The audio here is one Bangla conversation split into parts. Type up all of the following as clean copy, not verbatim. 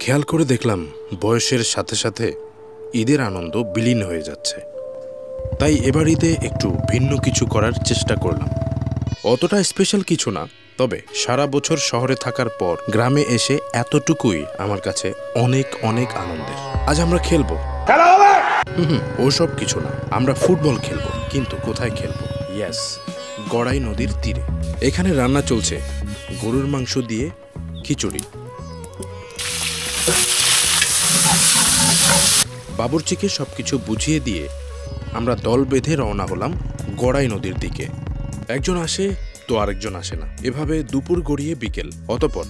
খেয়াল করে দেখলাম বয়সের সাথে সাথে ঈদের আনন্দ বিলীন হয়ে যাচ্ছে। তাই এবার ঈদে একটু ভিন্ন কিছু করার চেষ্টা করলাম। অতটা স্পেশাল কিছু না, তবে সারা বছর শহরে থাকার পর গ্রামে এসে এতটুকুই আমার কাছে অনেক অনেক আনন্দের। আজ আমরা খেলবো। ওসব কিছু না, আমরা ফুটবল খেলবো। কিন্তু কোথায় খেলবো? ইয়েস, গড়াই নদীর তীরে। এখানে রান্না চলছে গরুর মাংস দিয়ে খিচুড়ি। বাবুর্চিকে সবকিছু বুঝিয়ে দিয়ে আমরা দল বেঁধে রওনা হলাম গড়াই নদীর দিকে। একজন আসে তো আরেকজন আসে না, এভাবে দুপুর গড়িয়ে বিকেল। অতঃপর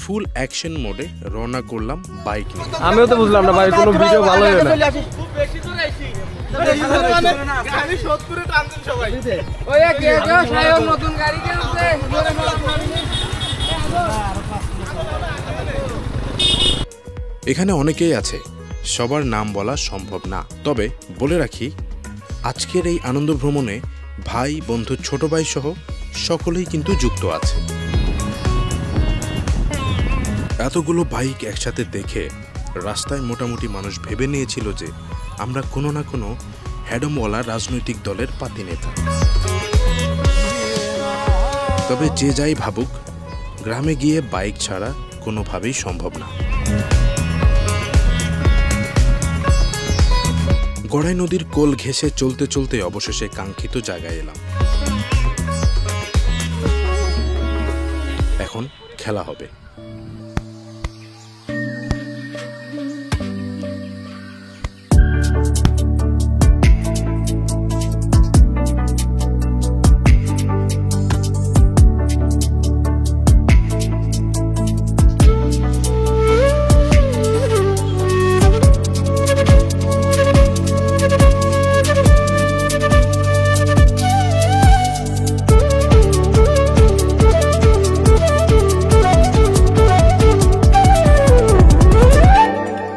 ফুল অ্যাকশন মোডে রওনা করলাম বাইক নিয়ে। আমিও তো বুঝলাম না ভাই, কোনো ভিডিও ভালো হয় না। এখানে অনেকেই আছে, সবার নাম বলা সম্ভব না। তবে বলে রাখি, আজকের এই আনন্দ ভ্রমণে ভাই, বন্ধু, ছোট ভাই সহ সকলেই কিন্তু যুক্ত আছে। এতগুলো বাইক একসাথে দেখে রাস্তায় মোটামুটি মানুষ ভেবে নিয়েছিল যে আমরা কোনো না কোনো হ্যাডমওয়ালা রাজনৈতিক দলের পাতি নেতা। তবে যে যাই ভাবুক, গ্রামে গিয়ে বাইক ছাড়া কোনোভাবেই সম্ভব না। গড়াই নদীর কোল ঘেঁষে চলতে চলতে অবশেষে কাঙ্ক্ষিত জায়গায় এলাম। এখন খেলা হবে।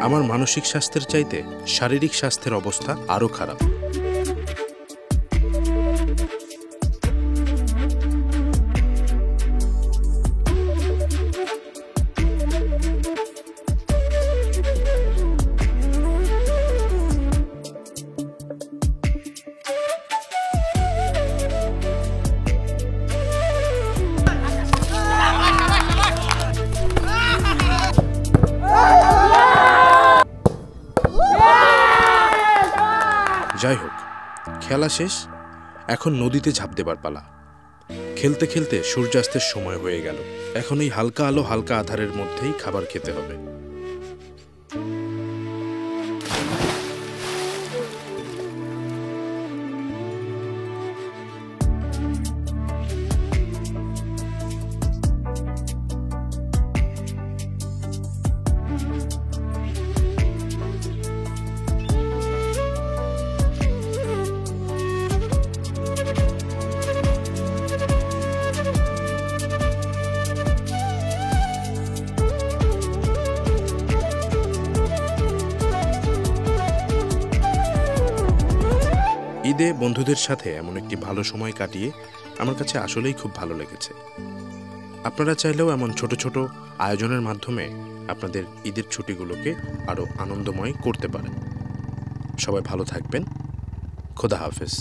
আমার মানসিক স্বাস্থ্যের চাইতে শারীরিক স্বাস্থ্যের অবস্থা আরো খারাপ। যাই হোক, খেলা শেষ, এখন নদীতে ঝাঁপ দেবার পালা। খেলতে খেলতে সূর্যাস্তের সময় হয়ে গেল। এখন এই হালকা আলো হালকা আধারের মধ্যেই খাবার খেতে হবে। ঈদে বন্ধুদের সাথে এমন একটি ভালো সময় কাটিয়ে আমার কাছে আসলেই খুব ভালো লেগেছে। আপনারা চাইলেও এমন ছোট ছোট আয়োজনের মাধ্যমে আপনাদের ঈদের ছুটিগুলোকে আরও আনন্দময় করতে পারেন। সবাই ভালো থাকবেন। খোদা হাফেজ।